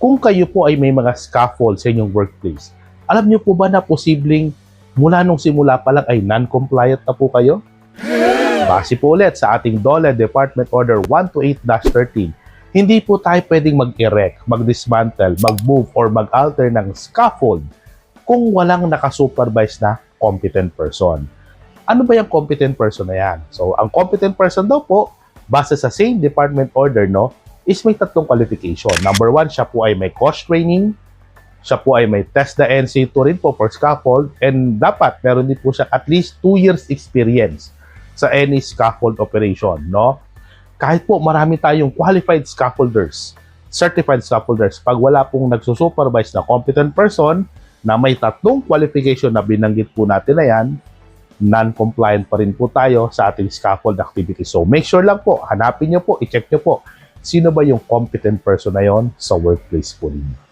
Kung kayo po ay may mga scaffold sa inyong workplace, alam niyo po ba na posibleng mula nung simula pa lang ay non-compliant na po kayo? Base po ulit sa ating DOLE Department Order 128-13, hindi po tayo pwedeng mag-erect, mag-dismantle, mag-move, or mag-alter ng scaffold kung walang nakasupervise na competent person. Ano ba yung competent person na yan? So, ang competent person daw po, base sa same department order, is may tatlong qualification. Number 1, siya po ay may course training, siya po ay may test the NC2 rin po for scaffold, and dapat meron din po siya at least 2 years experience sa any scaffold operation, Kahit po marami tayong qualified scaffolders, certified scaffolders, pag wala pong nagsusupervise na competent person na may tatlong qualification na binanggit po natin na yan, non-compliant pa rin po tayo sa ating scaffold activity. So make sure lang po, hanapin nyo po, i-check nyo po, sino ba yung competent person na yon sa workplace po ninyo.